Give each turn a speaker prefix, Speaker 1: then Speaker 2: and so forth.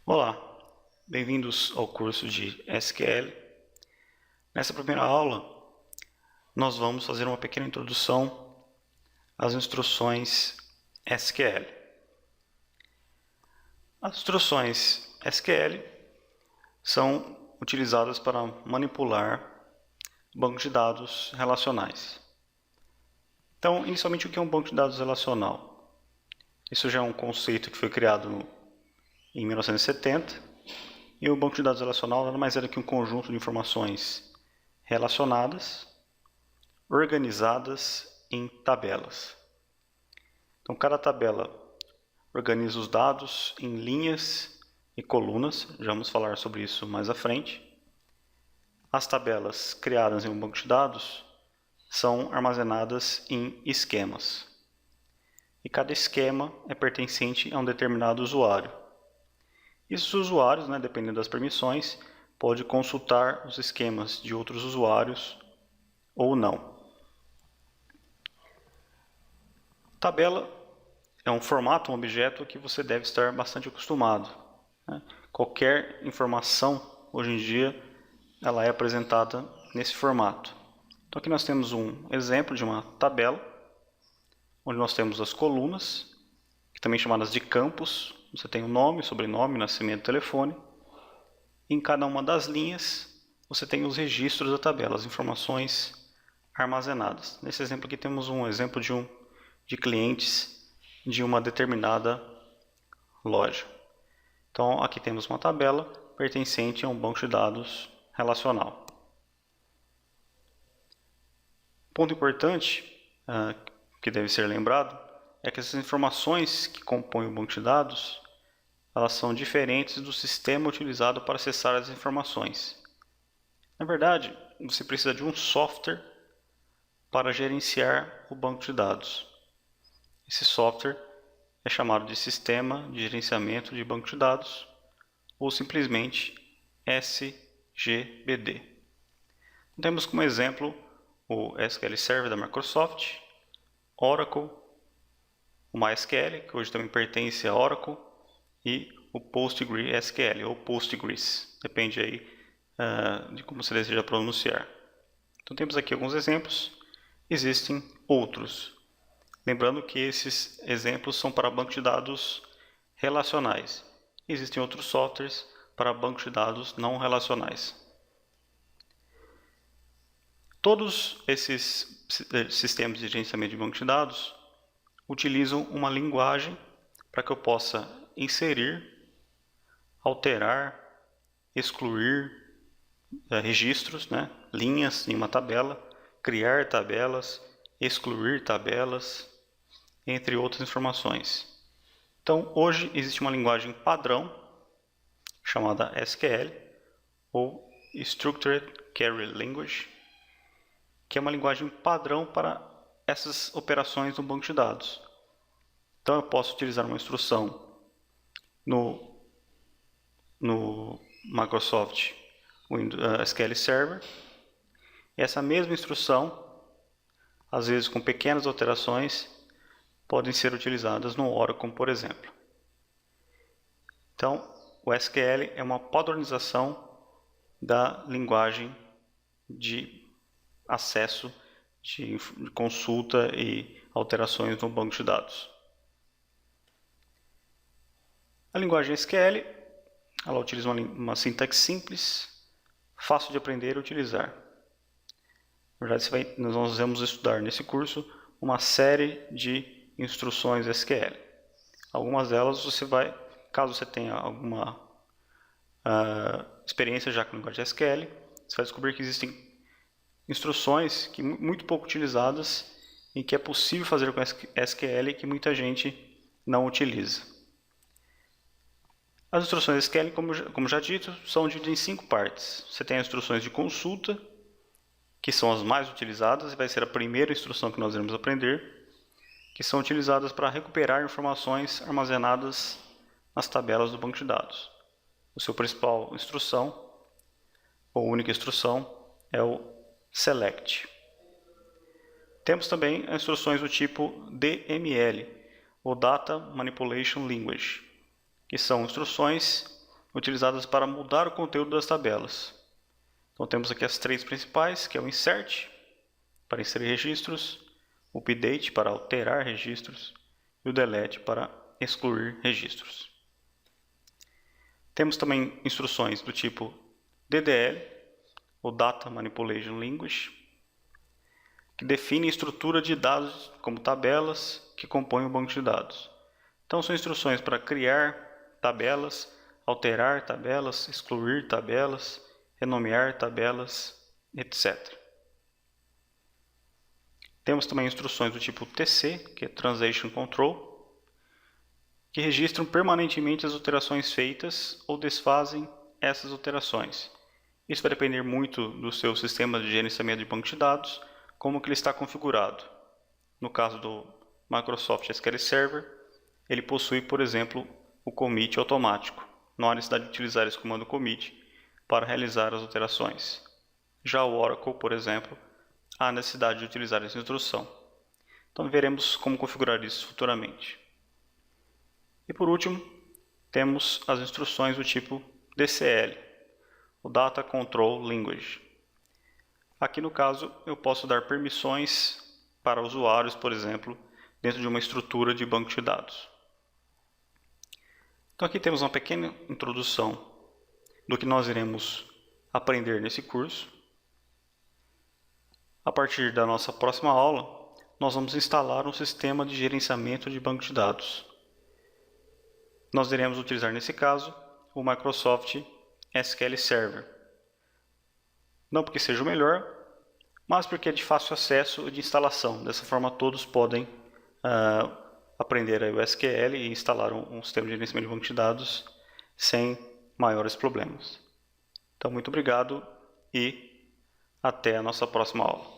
Speaker 1: Olá, bem-vindos ao curso de SQL. Nessa primeira aula, nós vamos fazer uma pequena introdução às instruções SQL. As instruções SQL são utilizadas para manipular bancos de dados relacionais. Então, inicialmente, o que é um banco de dados relacional? Isso já é um conceito que foi criado em 1970, e o banco de dados relacional nada mais é do que um conjunto de informações relacionadas, organizadas em tabelas. Então, cada tabela organiza os dados em linhas e colunas, já vamos falar sobre isso mais à frente. As tabelas criadas em um banco de dados são armazenadas em esquemas. E cada esquema é pertencente a um determinado usuário. Esses usuários, dependendo das permissões, pode consultar os esquemas de outros usuários ou não. Tabela é um formato, um objeto que você deve estar bastante acostumado. Qualquer informação, hoje em dia, ela é apresentada nesse formato. Então aqui nós temos um exemplo de uma tabela, onde nós temos as colunas, que também chamadas de campos. Você tem o nome, sobrenome, nascimento, telefone. Em cada uma das linhas, você tem os registros da tabela, as informações armazenadas. Nesse exemplo aqui temos um exemplo de clientes de uma determinada loja. Então aqui temos uma tabela pertencente a um banco de dados relacional. Ponto importante que deve ser lembrado é que essas informações que compõem o banco de dados, elas são diferentes do sistema utilizado para acessar as informações. Na verdade, você precisa de um software para gerenciar o banco de dados. Esse software é chamado de Sistema de Gerenciamento de Banco de Dados, ou simplesmente SGBD. Temos como exemplo o SQL Server da Microsoft, Oracle, o MySQL, que hoje também pertence a Oracle, e o PostgreSQL, ou Postgres, depende aí de como você deseja pronunciar. Então temos aqui alguns exemplos, existem outros. Lembrando que esses exemplos são para bancos de dados relacionais. Existem outros softwares para bancos de dados não relacionais. Todos esses sistemas de gerenciamento de banco de dados utilizam uma linguagem para que eu possa inserir, alterar, excluir registros, linhas em uma tabela, criar tabelas, excluir tabelas, entre outras informações. Então, hoje existe uma linguagem padrão chamada SQL, ou Structured Query Language, que é uma linguagem padrão para essas operações no banco de dados. Então, eu posso utilizar uma instrução no Microsoft SQL Server. E essa mesma instrução, às vezes com pequenas alterações, podem ser utilizadas no Oracle, por exemplo. Então, o SQL é uma padronização da linguagem de acesso, de consulta e alterações no banco de dados. A linguagem SQL, ela utiliza uma sintaxe simples, fácil de aprender e utilizar. Na verdade, nós vamos estudar nesse curso uma série de instruções SQL. Algumas delas caso você tenha alguma experiência já com a linguagem SQL, você vai descobrir que existem instruções muito pouco utilizadas e que é possível fazer com SQL e que muita gente não utiliza. As instruções SQL, como já dito, são divididas em 5 partes. Você tem as instruções de consulta, que são as mais utilizadas, e vai ser a primeira instrução que nós iremos aprender, que são utilizadas para recuperar informações armazenadas nas tabelas do banco de dados. A sua principal instrução, ou única instrução, é o SELECT. Temos também as instruções do tipo DML, ou Data Manipulation Language, que são instruções utilizadas para mudar o conteúdo das tabelas. Então temos aqui as três principais, que é o insert, para inserir registros, o update, para alterar registros, e o delete, para excluir registros. Temos também instruções do tipo DDL, ou Data Manipulation Language, que define a estrutura de dados como tabelas que compõem o banco de dados. Então são instruções para criar tabelas, alterar tabelas, excluir tabelas, renomear tabelas, etc. Temos também instruções do tipo TC, que é Transaction Control, que registram permanentemente as alterações feitas ou desfazem essas alterações. Isso vai depender muito do seu sistema de gerenciamento de banco de dados, como que ele está configurado. No caso do Microsoft SQL Server, ele possui, por exemplo, o commit automático. Não há necessidade de utilizar esse comando commit para realizar as alterações. Já o Oracle, por exemplo, há necessidade de utilizar essa instrução. Então veremos como configurar isso futuramente. E por último, temos as instruções do tipo DCL, o Data Control Language. Aqui no caso, eu posso dar permissões para usuários, por exemplo, dentro de uma estrutura de banco de dados. Então aqui temos uma pequena introdução do que nós iremos aprender nesse curso. A partir da nossa próxima aula, nós vamos instalar um sistema de gerenciamento de banco de dados. Nós iremos utilizar, nesse caso, o Microsoft SQL Server. Não porque seja o melhor, mas porque é de fácil acesso e de instalação. Dessa forma, todos podem aprender o SQL e instalar um sistema de gerenciamento de banco de dados sem maiores problemas. Então, muito obrigado e até a nossa próxima aula.